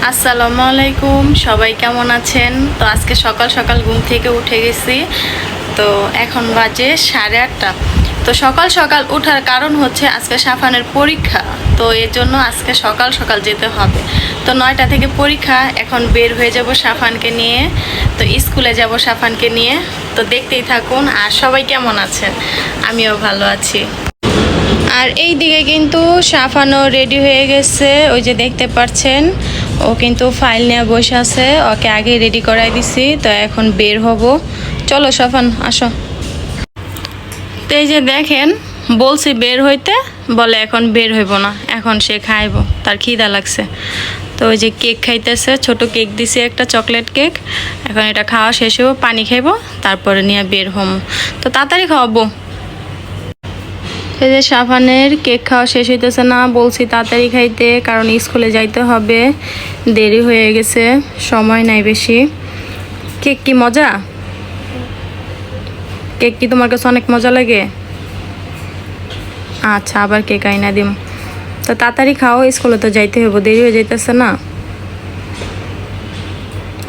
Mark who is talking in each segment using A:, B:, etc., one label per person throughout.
A: আসসালামু আলাইকুম, সবাই কেমন আছেন? তো আজকে সকাল সকাল ঘুম থেকে উঠে গেছি। তো এখন বাজে 8:30। তো সকাল সকাল ওঠার কারণ হচ্ছে আজকে সাফানের পরীক্ষা। তো এর জন্য আজকে সকাল সকাল যেতে হবে। তো 9টা থেকে পরীক্ষা, এখন বের হয়ে যাব সাফানকে নিয়ে। তো স্কুলে যাব সাফানকে নিয়ে। তো দেখতেই থাকুন। আর সবাই কেমন আছেন? আমিও ভালো আছি। আর এই দিকে কিন্তু সাফানও রেডি হয়ে গেছে, ওই যে দেখতে পাচ্ছেন। ও কিন্তু ফাইল নিয়ে বসে আছে, ওকে আগে রেডি করাই দিছি। তো এখন বের হব। চলো সাফান, আসো। তো এই যে দেখেন, বলছি বের হইতে, বলে এখন বের হইব না, এখন সে খাইব, তার খিদা লাগছে। তো ওই যে কেক খাইতেছে, ছোট কেক দিছে, একটা চকলেট কেক। এখন এটা খাওয়া শেষ হবো, পানি খাইব, তারপরে নিয়ে বের হম। তো তাড়াতাড়ি খাওয়াবো। এই যে সাফানের কেক খাওয়া শেষ হইতেছে না, বলছি তাড়াতাড়ি খাইতে, কারণ স্কুলে যাইতে হবে, দেরি হয়ে গেছে, সময় নাই বেশি। কেক কি মজা? কেক কি তোমার কাছে অনেক মজা লাগে? আচ্ছা, আবার কেক আইনা দিম। তো তাড়াতাড়ি খাও, স্কুলে তো যাইতে হইব, দেরি হয়ে যাইতেছে না।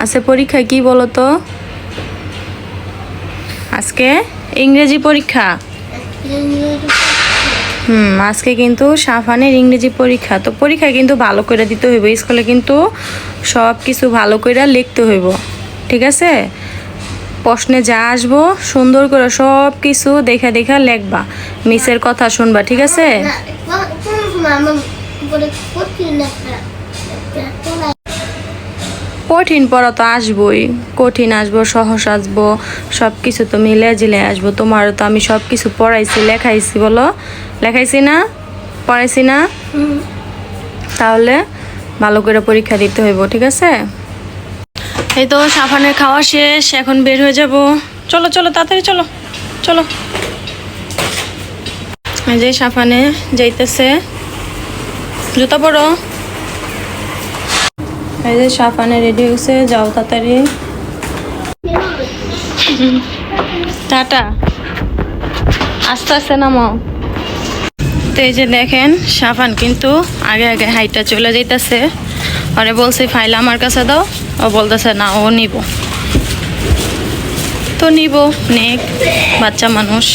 A: আচ্ছা, পরীক্ষা কি বলো তো? আজকে ইংরেজি পরীক্ষা। আজকে কিন্তু সাফানের ইংরেজি পরীক্ষা। তো পরীক্ষা কিন্তু ভালো করে দিতে হইব, স্কুলে কিন্তু সব কিছু ভালো করে লিখতে হইব, ঠিক আছে? প্রশ্নে যা আসবো সুন্দর করে সব কিছু দেখা দেখা লিখবা, মিসের কথা শুনবা, ঠিক আছে? কঠিন পড়া তো আসবোই, কঠিন আসবো, সহজ আসবো, সব কিছু তো মিলে জিলে আসবো। তোমারও তো আমি সব কিছু পড়াইছি, লেখাইছি, বলো লেখাইছি না, পড়াইছি না? তাহলে ভালো করে পরীক্ষা দিতে হইব, ঠিক আছে? এই তো সাফানের খাওয়া শেষ, এখন বের হয়ে যাব। চলো চলো, তাড়াতাড়ি চলো, চলো। এই যে সাফানে যাইতেছে, জুতা পরো। এই যে সাফানে রেডি হয়েছে, যাও তাড়াতাড়ি। টাটা, আস্তে আস্তে নামো। তো এই যে দেখেন, সাফান কিন্তু আগে আগে হাইটা চলে যাইতেছে। আরে বলছি ফাইল আমার কাছে দাও, ও বলতেছে না, ও নিব। তো নিব, নেক, বাচ্চা মানুষ,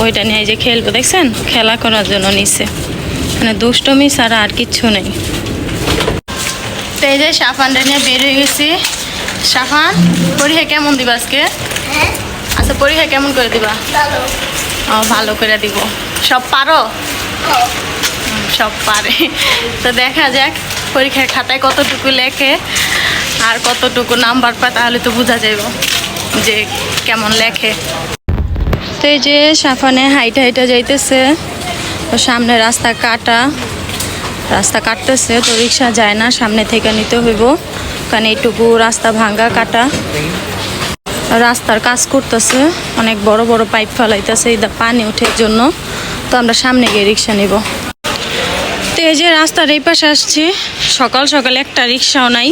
A: ওইটা নিয়ে যে খেলবো, দেখছেন, খেলা করার জন্য নিছে, মানে দুষ্টমি ছাড়া আর কিচ্ছু নেই। তো এই যে সাফানটা নিয়ে বের হয়ে গেছি। সাফান, পরীক্ষা কেমন দিবা আজকে? আচ্ছা, পরীক্ষা কেমন করে দিবা? ও, ভালো করে দিব। সব পারো? সব পারে। তো দেখা যাক পরীক্ষার খাতায় কতটুকু লেখে আর কতটুকু নাম্বার পায়, তাহলে তো বোঝা যাইব যে কেমন লেখে। তো এই যে সাফানে হাইটা হাইটা যাইতেছে, তো সামনে রাস্তা কাটা, রাস্তা কাটতেছে, তো রিক্সা যায় না, সামনে থেকে নিতে হইব, কারণ এইটুকু রাস্তা ভাঙ্গা কাটা। রাস্তার কাজ করতেছে, অনেক বড় বড় পাইপ ফেলাইতেছে এই পানি ওঠার জন্য। তো আমরা সামনে গিয়ে রিক্সা নিব। তো এই যে রাস্তার এই পাশে আসছি, সকাল সকাল একটা রিক্সাও নাই,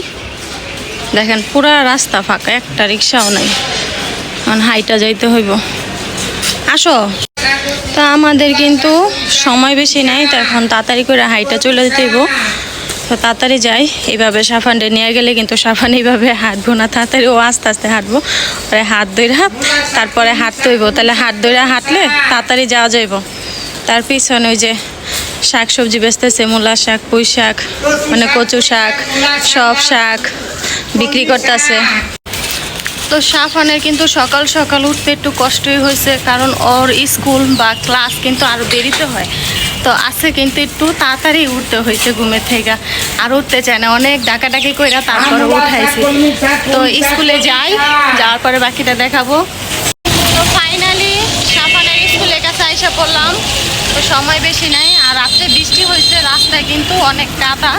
A: দেখেন পুরা রাস্তা ফাঁকা, একটা রিক্সাও নাই, কারণ হাইটা যাইতে হইব। আসো। তা আমাদের কিন্তু সময় বেশি নাই, তো এখন তাড়াতাড়ি করে হাইটা চলে যেতে হইব। তো তাড়াতাড়ি যাই, এইভাবে সাফানটা নিয়ে গেলে কিন্তু সাফান এইভাবে হাঁটবো না, তাড়াতাড়ি ও আস্তে আস্তে হাঁটবো, হাত ধরে তারপরে হাঁটতে হইব, তাহলে হাত ধরে হাঁটলে তাড়াতাড়ি যাওয়া যাইব। তার পিছনে ওই যে শাক সবজি বেচতেছে, মূলা শাক, পুঁই শাক, মানে কচু শাক, সব শাক বিক্রি করতেছে। তো সাফানের কিন্তু সকাল সকাল উঠতে একটু কষ্টই হয়েছে, কারণ ওর স্কুল বা ক্লাস কিন্তু আরও দেরিতে হয়। তো আজকে কিন্তু একটু তাড়াতাড়ি উঠতে হয়েছে ঘুমের থেকে, আর উঠতে চায় না, অনেক ডাকাডাকি কইরা তারপরে উঠাইছি। তো স্কুলে যাই, যাওয়ার পরে বাকিটা দেখাবো। তো ফাইনালি সাফানের স্কুলের কাছে আইসা পড়লাম। তো সময় বেশি নাই, আর রাত্রে বৃষ্টি হয়েছে, রাস্তায় কিন্তু অনেক কাদা,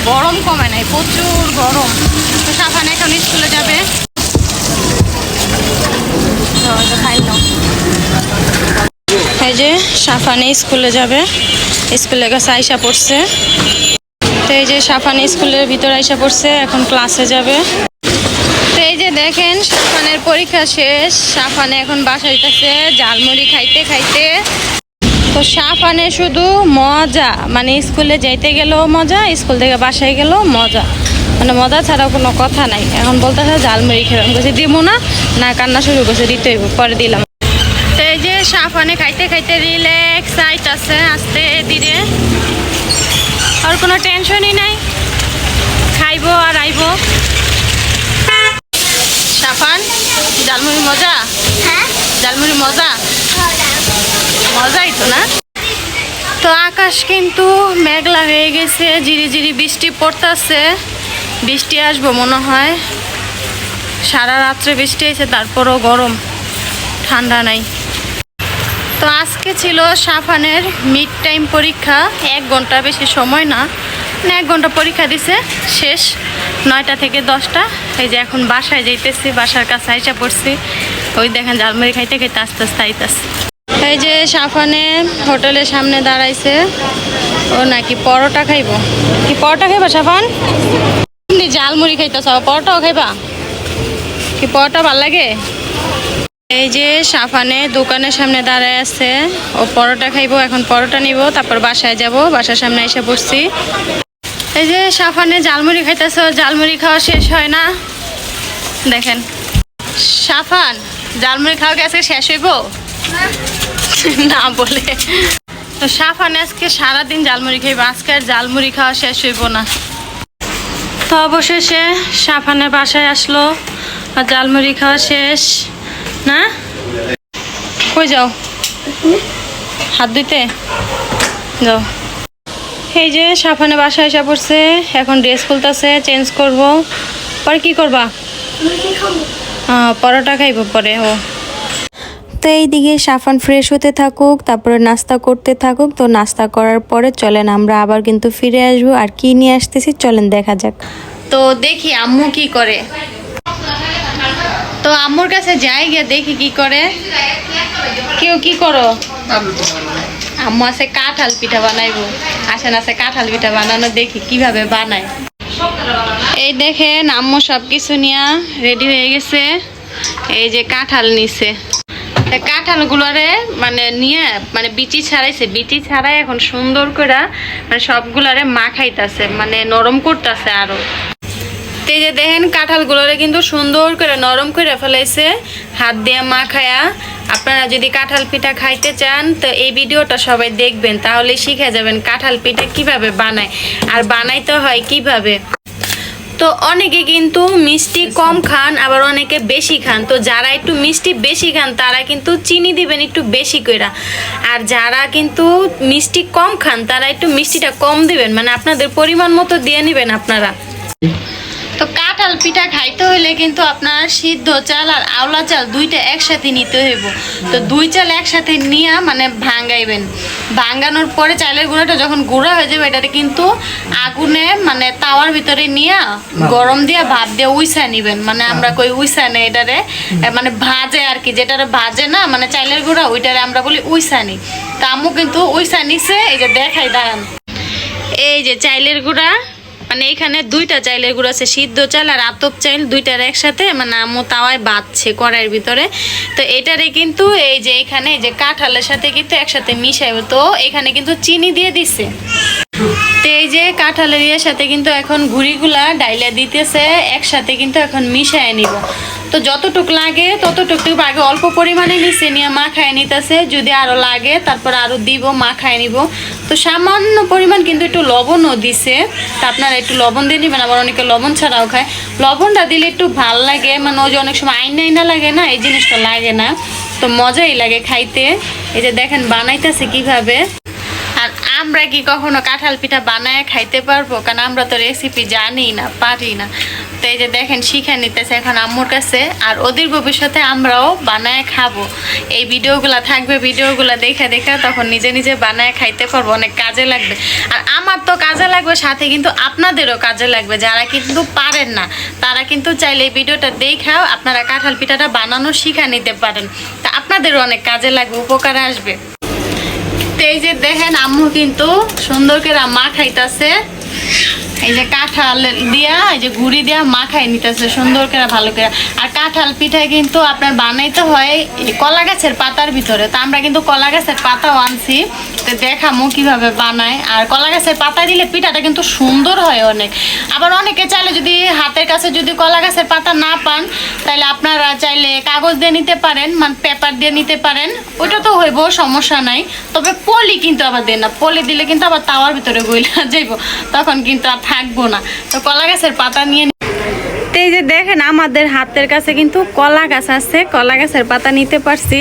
A: গরম কমে নাই, প্রচুর গরম। তো সাফান এখন স্কুলে যাবে। এই যে সাফানে স্কুলে যাবে, স্কুলের কাছে আইসা পড়ছে। তো এই যে সাফানে স্কুলের ভিতরে আইসা পড়ছে, এখন ক্লাসে যাবে। তো এই যে দেখেন, সাফানের পরীক্ষা শেষ, সাফানে এখন বাসায় যাইতেছে ঝালমুড়ি খাইতে খাইতে। তো সাফানে শুধু মজা, মানে স্কুলে যাইতে গেলেও মজা, স্কুল থেকে বাসায় গেলেও মজা, মানে মজা ছাড়া কোনো কথা নাই। এখন বলতেছে ঝালমুড়ি খেলাম, বলছি দিব না, না কান্না শুরু করছে, দিতে হইব, পরে দিলাম। তো এই যে সাফানে খাইতে খাইতে রিল্যাক্স আইতাছে আস্তে ধীরে, আর কোনো টেনশনই নাই, খাইবো আর আইবো। সাফান ঝালমুড়ি মজা, ঝালমুড়ি মজা, মজাই তো না। তো আকাশ কিন্তু মেঘলা হয়ে গেছে, ঝিরি ঝিরি বৃষ্টি পড়তেছে, বৃষ্টি আসবো মনে হয়। সারা রাত্রে বৃষ্টি হয়েছে, তারপরও গরম, ঠান্ডা নাই। তো আজকে ছিল সাফানের মিড টাইম পরীক্ষা, 1 ঘন্টা, বেশি সময় না, 1 ঘন্টা পরীক্ষা দিছে, শেষ 9টা থেকে 10টা। এই যে এখন বাসায় যাইতেছি, বাসার কাছে আইসা পড়ছি। ওই দেখেন ঝালমুড়ি খাইতে খাইতে আস্তে আস্তে আইতাছে। এই যে সাফানে হোটেলের সামনে দাঁড়াইছে, ও নাকি পরোটা খাইব। কি পরোটা খাইবা সাফান? ঝালমুড়ি খাইতেছ, পরোটাও খাইবা? কি পরোটা ভাল লাগে? এই যে সাফানে দোকানের সামনে দাঁড়ায় আছে, ও পরোটা খাইবো। এখন পরোটা নিব, তারপর বাসায় যাব। বাসার সামনে এসে বসছি। এই যে সাফানে ঝালমুড়ি খাইতেছ, ঝালমুড়ি খাওয়া শেষ হয় না। দেখেন সাফান, ঝালমুড়ি খাওয়া গেছে, শেষ হইব না বলে। তো সাফানে আজকে সারাদিন ঝালমুড়ি খাইব, আজকে আর ঝালমুড়ি খাওয়া শেষ হইব না। তো অবশেষে সাফানের বাসায় আসলো, আর ঝালমুড়ি খাওয়া শেষ না। কই যাও? হাত ধুইতে যাও। এই যে সাফানে বাসায় এসে পড়ছে, এখন ড্রেস খুলতেছে, চেঞ্জ করব। পরে কি করবা? পরোটা খাইব পরে ও।
B: তো এইদিকে সাফান ফ্রেশ হতে থাকুক, তারপরে নাস্তা করতে থাকুক। তো নাস্তা করার পরে চলেন আমরা আবার কিন্তু ফিরে আসবো, আর কি নিয়ে আসতেছি চলেন দেখা যাক।
A: তো দেখি আম্মু কি করে। তো আম্মুর কাছে যাই, গিয়ে দেখি কি করে। কেউ কি করো? আম্মু আছে কাঁঠাল পিঠা বানাইবো। আসেন আছে কাঁঠাল পিঠা বানানো, দেখি কিভাবে বানায়। এই দেখেন আম্মু সব কিছু নিয়ে রেডি হয়ে গেছে। এই যে কাঁঠাল নিছে, কাঁঠালগুলোরে মানে নিয়ে মানে বিচি ছাড়াইছে, বিচি ছাড়াই এখন সুন্দর করে মানে সবগুলারে মাখাইতেছে, মানে নরম করতেছে আরো। তো এই যে দেখেন কাঁঠালগুলোরে কিন্তু সুন্দর করে নরম করে ফেলাইছে হাত দিয়ে মাখায়া। আপনারা যদি কাঁঠাল পিঠা খাইতে চান তো এই ভিডিওটা সবাই দেখবেন, তাহলে শিখে যাবেন কাঁঠাল পিঠা কিভাবে বানায় আর বানাইতে হয় কিভাবে। তো অনেকে কিন্তু মিষ্টি কম খান, আবার অনেকে বেশি খান। তো যারা একটু মিষ্টি বেশি খান তারা কিন্তু চিনি দিবেন একটু বেশি করে, আর যারা কিন্তু মিষ্টি কম খান তারা একটু মিষ্টিটা কম দিবেন, মানে আপনাদের পরিমাণ মতো দিয়ে নেবেন আপনারা। তো কাঁঠাল পিঠা খাইতে হইলে কিন্তু আপনার সিদ্ধ চাল আর আওলা চাল দুইটা একসাথে নিতে হইব। তো 2 চাল একসাথে নিয়ে মানে ভাঙাইবেন, ভাঙানোর পরে চালের গুঁড়াটা যখন গুঁড়া হয়ে যাবে এটাতে কিন্তু আগুনে মানে তাওয়ার ভিতরে নিয়ে গরম দিয়ে ভাপ দিয়ে উইসা নিবেন। মানে আমরা কই উইসা নেই, এটারে মানে ভাজে আর কি, যেটারে ভাজে না মানে চালের গুঁড়া, ওইটারে আমরা বলি উইসা নি। তা আম্মু কিন্তু উইসা নিছে, এই যে দেখাই দাঁড়ান। এই যে চাইলের গুঁড়া, মানে এখানে 2টা চাইলের গুঁড়ো আছে, সিদ্ধ চাল আর আতপ চাল, 2টার একসাথে মানে আম্মু তাওয়ায় বাঁধছে কড়াইয়ের ভিতরে। তো এটারে কিন্তু এই যে এখানে এই যে কাঁঠালের সাথে কিন্তু একসাথে মিশাইব। তো এখানে কিন্তু চিনি দিয়ে দিছে। তো এই যে কাঁঠালের ইয়ের সাথে কিন্তু এখন গুঁড়িগুলা ডাইলা দিতেছে, একসাথে কিন্তু এখন মিশায় নিব। তো যতটুক লাগে ততটুকু আগে অল্প পরিমাণে নিচে নিয়ে মাখায় নিতেছে, যদি আরো লাগে তারপর আরো দিব, মাখায় নিব। তো সামান্য পরিমাণ কিন্তু একটু লবণও দিছে, তা আপনারা একটু লবণ দিয়ে নেবেন। আবার অনেকে লবণ ছাড়াও খায়, লবণটা দিলে একটু ভাল লাগে, মানে ওই যে অনেক সময় আইনা আইনা লাগে না, এই জিনিসটা লাগে না, তো মজাই লাগে খাইতে। এই যে দেখেন বানাইতেছে কিভাবে। আর আমরা কি কখনো কাঁঠাল পিঠা বানায় খাইতে পারবো? কারণ আমরা তো রেসিপি জানি না, পারি না। তো এই যে দেখেন শিখে নিতেছে এখন আম্মুর কাছে, আর ওদের ভবিষ্যতে আমরাও বানায় খাবো। এই ভিডিওগুলা থাকবে, ভিডিওগুলা দেখে দেখে তখন নিজে নিজে বানায় খাইতে পারবো, অনেক কাজে লাগবে। আর আমার তো কাজে লাগবে, সাথে কিন্তু আপনাদেরও কাজে লাগবে। যারা কিন্তু পারেন না তারা কিন্তু চাইলে এই ভিডিওটা দেখাও আপনারা কাঁঠাল পিঠাটা বানানো শিখে নিতে পারেন, তা আপনাদেরও অনেক কাজে লাগবে, উপকারে আসবে। এই যে দেখেন আম্মু কিন্তু সুন্দর করে মাখাইতেছে, এই যে কাঁঠাল দিয়া এই যে গুড়ি দিয়া মাখাই নিতেছে সুন্দর করে ভালো করে। আর কাঁঠাল পিঠা কিন্তু আপনার বানাইতে হয় কলা গাছের পাতার ভিতরে। তো আমরা কিন্তু কলা গাছের পাতাও আনছি, তো দেখামো কিভাবে বানায়। আর কলা গাছের পাতা দিলে পিঠাটা কিন্তু সুন্দর হয় অনেক। আবার অনেকে চাইলে যদি হাতের কাছে যদি কলা গাছের পাতা না পান, তাহলে আপনারা চাইলে কাগজ দিয়ে নিতে পারেন, মানে পেপার দিয়ে নিতে পারেন, ওইটা তো হইব, সমস্যা নাই। তবে পলি কিন্তু আবার দেন না, পলি দিলে কিন্তু আবার তাওয়ার ভিতরে গইলা যাইব, তখন কিন্তু আর থাকবো না। তো কলা গাছের পাতা নিয়ে এই যে দেখেন আমাদের হাতের কাছে কিন্তু কলা গাছ আছে, কলা গাছের পাতা নিতে পারছি।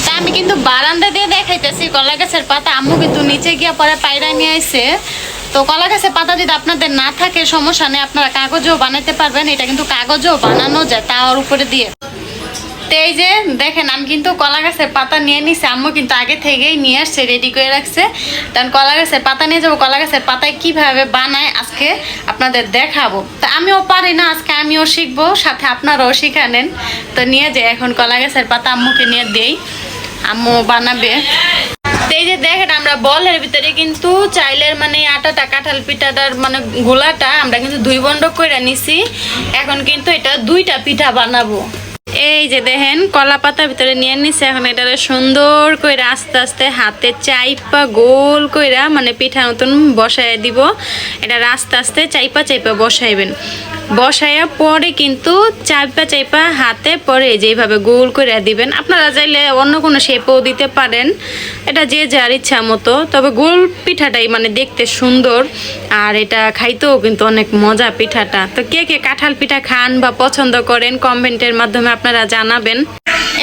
A: তা আমি কিন্তু বারান্দা দিয়ে দেখাইতেছি কলা গাছের পাতা, আম্মু কিন্তু নিচে গিয়া পরে পায়রা নিয়ে আইছে। তো কলা গাছের পাতা যদি আপনাদের না থাকে সমস্যা নেই, আপনারা কাগজও বানাইতে পারবেন, এটা কিন্তু কাগজও বানানো যায় তাওয়ার উপরে দিয়ে। তো এই যে দেখেন আমি কিন্তু কলা গাছের পাতা নিয়ে নিছি, আম্মু কিন্তু আগে থেকেই নিয়ে আসছে, রেডি করে রাখছে। কারণ কলা গাছের পাতা নিয়ে যাবো, কলা গাছের পাতায় কিভাবে বানায় আজকে আপনাদের দেখাবো। তো আমিও পারি না, আজকে আমিও শিখবো, সাথে আপনারাও শিখা নেন। তো নিয়ে যাই এখন কলা গাছের পাতা, আম্মুকে নিয়ে দেই, আম্মু বানাবে। এই যে দেখেন আমরা বলের ভিতরে কিন্তু চাইলের মানে আটাটা, কাঁঠাল পিঠাটার মানে গোলাটা আমরা কিন্তু 2 বন্ড করে নিছি। এখন কিন্তু এটা 2টা পিঠা বানাবো। এই যে দেখেন কলা পাতার ভিতরে নিয়ে নিছে, এখন এটা সুন্দর করে আস্তে আস্তে হাতে চাইপা গোল কইরা মানে পিঠা মতন বসায় দিব। এটা আস্তে আস্তে চাইপা চাইপা বসাইবেন, বসাইয়া পরে কিন্তু চাইপা চাইপা হাতে পরে যেভাবে গোল করে দিবেন। আপনারা চাইলে অন্য কোনো শেপও দিতে পারেন, এটা যে যার ইচ্ছা মতো। তবে গোল পিঠাটাই মানে দেখতে সুন্দর, আর এটা খাইতেও কিন্তু অনেক মজা পিঠাটা। তো কে কে কাঁঠাল পিঠা খান বা পছন্দ করেন কমেন্টের মাধ্যমে আপনারা জানাবেন।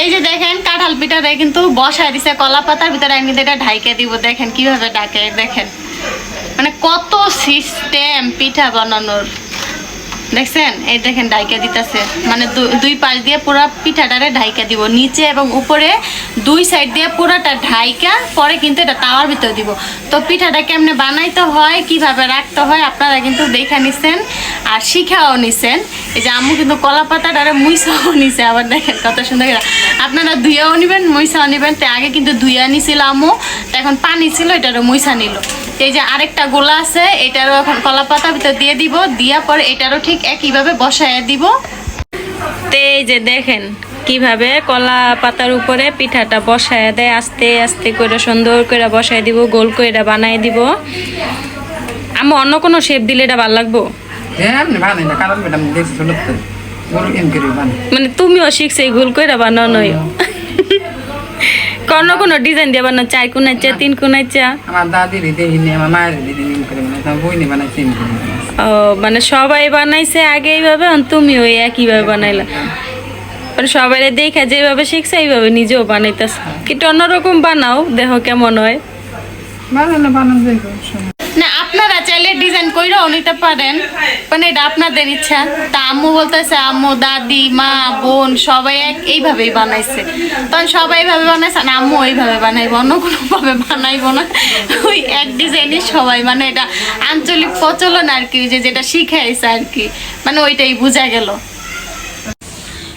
A: এই যে দেখেন কাঁঠাল পিঠাটা কিন্তু বসায় দিছে কলা পাতার ভিতরে, আমি এটা ঢাইকে দিব। দেখেন কিভাবে ডাকে, দেখেন মানে কত সিস্টেম পিঠা বানানোর, দেখছেন? এই দেখেন ডাইকা দিতেছে, মানে 2 পাশ দিয়ে পুরো পিঠাটারে ঢাইকা দিব, নিচে এবং উপরে 2 সাইড দিয়ে পুরোটা ঢাইকা পরে কিন্তু এটা তাওয়ার ভিতরে দিব। তো পিঠাটা কেমনে বানাইতে হয়, কিভাবে রাখতে হয় আপনারা কিন্তু দেখে নিছেন আর শিখাও নিছেন। এই যে আম্মু কিন্তু কলা পাতাটারে মুইসাও নিছে, আবার দেখেন কত সুন্দর। আপনারা ধুইয়াও নিবেন, মুইসাও নিবেন। তো আগে কিন্তু ধুইয়া নিছিল আম্মু, এখন পানি ছিল, এটারও মুইসা নিল। এই যে আরেকটা গোলা আছে, এটারও এখন কলা পাতার ভিতর দিয়ে দিব, দিয়া পরে এটারও ঠিক একইভাবে বসায় দিব। তো এই যে দেখেন কিভাবে কলা পাতার উপরে পিঠাটা বসায় দেয়, আস্তে আস্তে করে সুন্দর করে বসায় দিব, গোল করে বানাই দিব। আমি অন্য কোনো শেপ দিলে এটা ভালো লাগবো? মানে তুমিও শিখছো এই গোল করে বানানোই? কোনো কোনো ডিজাইন দিয়ে বানানো, 4 কোণাইচা 3 কোণাইচা?
C: আমার দাদির দেখিনি, আমার মায়ের দিদি করে বানাইছে, আমার বইনি বানাইছে।
A: ও মানে সবাই বানাইছে আগে এইভাবে, তুমি ওই একইভাবে বানাইলা? মানে সবাই দেখে যেভাবে শিখছে এইভাবে নিজেও বানাইতেছ, কিন্তু অন্যরকম বানাও, দেখো কেমন হয়। না আপনারা চাইলে ডিজাইন কইরাও নিতে পারেন, মানে এটা আপনাদের ইচ্ছা। তা আম্মু বলতেছে আম্মু, দাদি, মা, বোন সবাই এইভাবেই বানাইছে, তখন সবাই এইভাবে বানাইছে না, আম্মু ওইভাবে বানাইবো, অন্য কোনোভাবে বানাইবো না। ওই এক ডিজাইনই সবাই, মানে এটা আঞ্চলিক প্রচলন আর কি, যেটা শিখাইছে আর কি, মানে ওইটাই বোঝা গেল।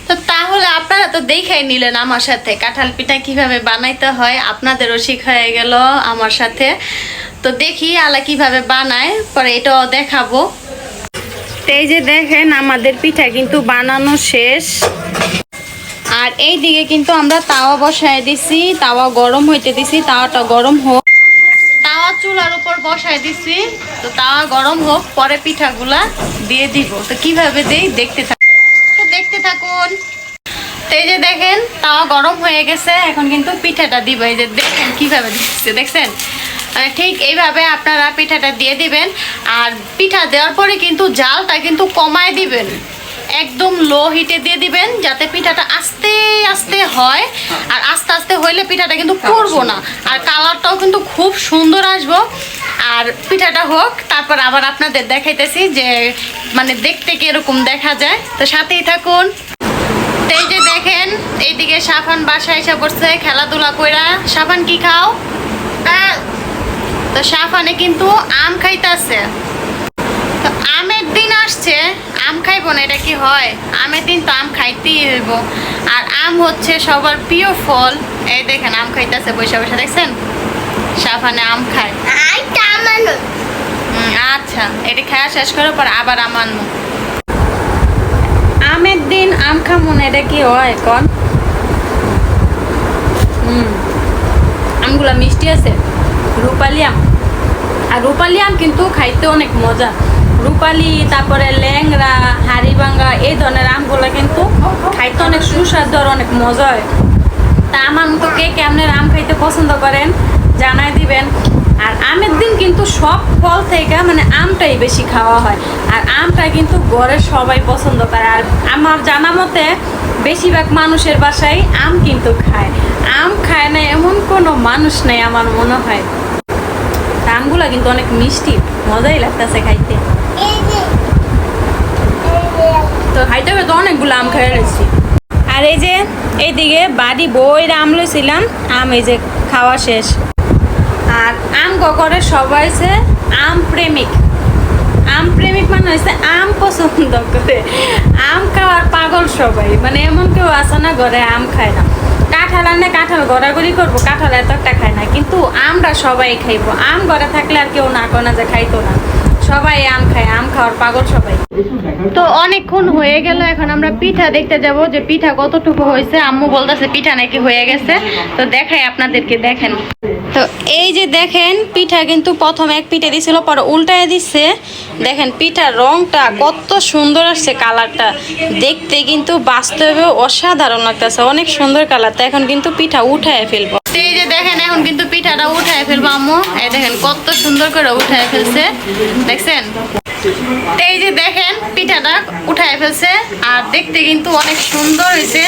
A: তো তাহলে আপনারা তো দেখাই নিলেন আমার সাথে কাঁঠাল পিঠা কিভাবে বানাইতে হয়, আপনাদেরও শিখাই গেল আমার সাথে। তো দেখি আলা কিভাবে বানায়, পরে এটাও দেখাবো। এই যে দেখেন আমাদের পিঠা কিন্তু বানানো শেষ, আর এই দিকে কিন্তু আমরা তাওয়া বসায় দিছি, তাওয়া গরম হইতে দিছি, তাওয়াটা গরম হোক, তাওয়া চুলার উপর বসায় দিছি। তো তাওয়া গরম হোক, পরে পিঠাগুলা দিয়ে দিব। তো কিভাবে দেই দেখতে থাকুন। তো এই যে দেখেন তাওয়া গরম হয়ে গেছে, এখন কিন্তু পিঠাটা দিব। এই যে দেখেন কিভাবে দিচ্ছে, দেখছেন? মানে ঠিক এইভাবে আপনারা পিঠাটা দিয়ে দিবেন। আর পিঠা দেওয়ার পরে কিন্তু জালটা কিন্তু কমায় দিবেন, একদম লো হিটে দিয়ে দিবেন, যাতে পিঠাটা আস্তে আস্তে হয়। আর আস্তে আস্তে হইলে পিঠাটা কিন্তু করবো না, আর কালারটাও কিন্তু খুব সুন্দর আসবো। আর পিঠাটা হোক, তারপর আবার আপনাদের দেখাইতেছি যে মানে দেখতে কিরকম দেখা যায়। তো সাথেই থাকুন। এই যে দেখেন এইদিকে সাফান বাসায় এসে পড়ছে খেলাধুলা কইরা। সাফান কি খাও? তো সাফানে কিন্তু আম খাইতেছে। তো আমের দিন আসছে, আম খাইবো না এটা কি হয়? আমের দিন তো আম খাইতেই হইব, আর আম হচ্ছে সবার প্রিয় ফল। এই দেখেন আম খাইতেছে বসে বসে, দেখছেন? সাফানে আম খায়। আচ্ছা, এটা খাওয়া শেষ করার পর আবার আম আনবো। আমের দিন আম খাবো না এটা কি হয় কন? আমগুলা মিষ্টি আছে। রূপালি আম। আর রূপালি আম কিন্তু খাইতে অনেক মজা। রূপালি, তারপরে ল্যাংড়া, হাড়িভাঙ্গা এই ধরনের আমগুলো কিন্তু খাইতে অনেক সুস্বাদু আর অনেক মজা হয়। তা আমার মতো কে কেমনের আম খাইতে পছন্দ করেন জানাই দিবেন। আর আমের দিন কিন্তু সব ফল থেকে মানে আমটাই বেশি খাওয়া হয়। আর আমটা কিন্তু ঘরের সবাই পছন্দ করে। আর আমার জানা মতে বেশিরভাগ মানুষের বাসায় আম কিন্তু খায়। আম খায় না এমন কোনো মানুষ নেই আমার মনে হয়। আমগুলো কিন্তু অনেক মিষ্টি, মজাই লাগতেছে খাইতে। তো খাইতে হবে তো অনেকগুলো আম খেয়ে নিচ্ছি। আর এই যে এইদিকে বাড়ি বইরা আম লইছিলাম, আম এই যে খাওয়া শেষ। আর আম করে সবাই হচ্ছে আম প্রেমিক। আম প্রেমিক মানে হচ্ছে আম পছন্দ করে, আম খাওয়ার পাগল সবাই। মানে এমন কেউ আছে না ঘরে আম খায় না। কাঁঠাল আনলে কাঁঠাল গড়াগড়ি করবো, কাঁঠাল এত একটা খায় না, কিন্তু আমরা সবাই খাইবো। আম ঘরে থাকলে আর কেউ না করে না যে খাইতো না, সবাই আম খায়, আম খাওয়ার পাগল সবাই। তো অনেকক্ষণ হয়ে গেল, এখন আমরা পিঠা দেখতে যাব যে পিঠা কতটুকু হয়েছে। আম্মু বলতেছে পিঠা নাকি হয়ে গেছে, তো দেখাই আপনাদেরকে। দেখেন তো এই যে দেখেন পিঠা কিন্তু প্রথম এক পিঠে দিছিল, পরে উল্টায় দিচ্ছে। দেখেন পিঠার রংটা কত সুন্দর আসছে, কালারটা দেখতে কিন্তু বাস্তবে অসাধারণ লাগতেছে, অনেক সুন্দর কালার। তো এখন কিন্তু পিঠা উঠায় ফেলবো। এই যে দেখেন এখন কিন্তু পিঠাটা উঠায় ফেলবো আম্মু। এই দেখেন কত সুন্দর করে উঠায় ফেলছে, দেখছেন? এই যে দেখেন পিঠাটা উঠায় ফেলছে, আর দেখতে কিন্তু অনেক সুন্দর হয়েছে,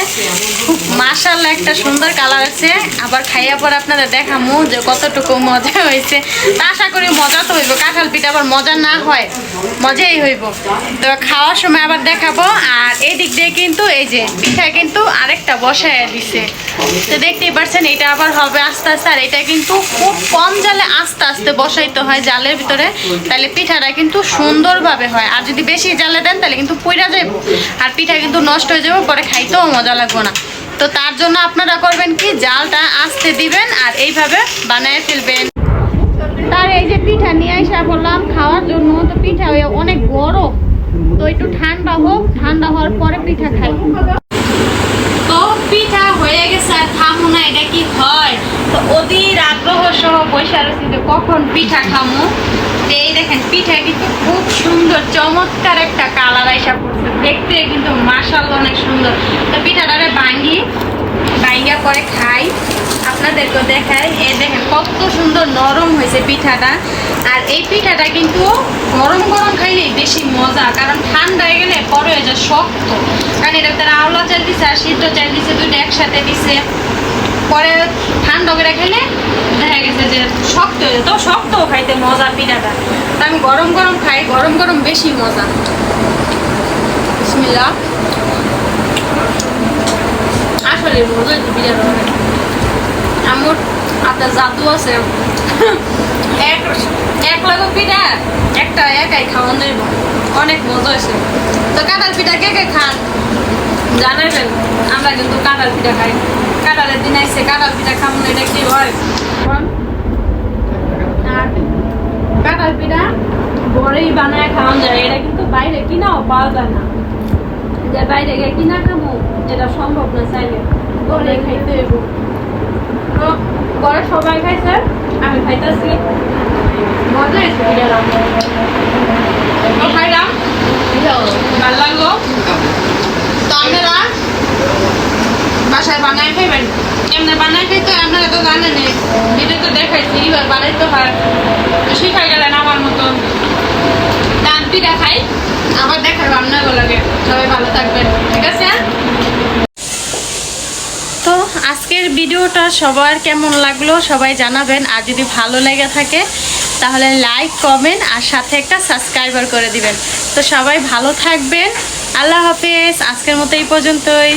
A: খুব মাশাআল্লাহ একটা সুন্দর কালার আছে। আবার খাইয়া পর আপনাদের দেখামু যে কতটুকু মজা হয়েছে। তা আশা করি মজা তো হইব, কাঁঠাল পিঠা আবার মজা না হয়, মজাই হইব। তো খাওয়ার সময় আবার দেখাবো। আর এই দিক দিয়ে কিন্তু এই যে পিঠা কিন্তু আরেকটা বসায় দিছে, তো দেখতেই পাচ্ছেন এটা আবার হবে আস্তে আস্তে। আর এটা কিন্তু খুব কম জালে আস্তে আস্তে বসাইতে হয় জালের ভিতরে, তাহলে পিঠাটা কিন্তু সুন্দরভাবে হয়। আর যদি বেশি জালে দেন তাহলে কিন্তু পুইরা যাইব, আর পিঠা কিন্তু নষ্ট হয়ে যাবে, পরে খাইতেও মজা লাগবে না। তো তার জন্য আপনারা করবেন কি, জালটা আস্তে দিবেন আর এইভাবে বানায় ফেলবেন। তার এই যে পিঠা নিয়ে আসা বললাম খাওয়ার জন্য, তো পিঠা অনেক গরম, তো একটু ঠান্ডা হোক, ঠান্ডা হওয়ার পরে পিঠা খাই। তো পিঠা হয়ে গেছে, আর খামু না এটা কি হয়। তো অধীর আগ্রহ সহ বসে রয়েছি যে কখন পিঠা খামু। এই দেখেন পিঠা কিন্তু খুব সুন্দর চমৎকার একটা কালার আইসা পড়ছে, দেখতে কিন্তু মাশাআল্লাহ অনেক সুন্দর। তো পিঠাটারে ভাঙ্গা পরে খাই, আপনাদেরকে দেখাই। এই দেখেন কত সুন্দর নরম হয়েছে পিঠাটা। আর এই পিঠাটা কিন্তু গরম গরম খাইলেই বেশি মজা, কারণ ঠান্ডা হয়ে গেলে পরে হয়ে যায় শক্ত। কারণ এটা তারা আওলা চাল দিছে আর সিদ্ধ চাল দিছে, দুটো একসাথে দিছে, পরে ঠান্ডা করে খেলে দেখা গেছে যে শক্ত হয়ে যেত। শক্তও খাইতে মজা পিঠাটা, তো আমি গরম গরম খাই, গরম গরম বেশি মজা। বিসমিল্লাহ। আসলে মজা হয়েছে পিঠাটা, আমার হাতে জাদু আছে। এক লাগো পিঠা একটা একাই খাওয়ান যাইব, অনেক মজা হয়েছে। তো কাঁঠাল পিঠা কে কে খান জানাবেন, আমরা কিন্তু কাঁঠাল পিঠা খাই। কাঁঠালের দিন আসছে, কাঁঠাল পিঠা খাবো না, এটা কি হয়? আর কাঁঠাল পিঠা ঘরেই বানায় খাওয়ান যায়, এটা কিন্তু বাইরে কিনাও পাওয়া যায় না। যে বাইরে গিয়ে কিনা খাবো এটা সম্ভব না, চাইলে ঘরে খাইতে হইব। তো ঘরে সবাই খাইছে, আমি খাইতেছি, মজা হয়েছে পিঠাটা। তো খাইলাম, ভালো লাগলো। তো আপনারা বাসায় বানায় খাইবেন, এমনি বানায় খাইতে আপনারা তো জানেন, এটা তো দেখাইছি এবার বানাইতে হয়, শিখাই গেলেন আমার মতন। ডান পিঠা খাই, আবার দেখার রান্নাগুলো লাগে। সবাই ভালো থাকবেন, ঠিক আছে? তো আজকের ভিডিওটা সবার কেমন লাগলো সবাই জানাবেন। আর যদি ভালো লেগে থাকে তাহলে লাইক, কমেন্ট আর সাথে একটা সাবস্ক্রাইবার করে দিবেন। তো সবাই ভালো থাকবেন, আল্লাহ হাফেজ। আজকের মতো এই পর্যন্তই।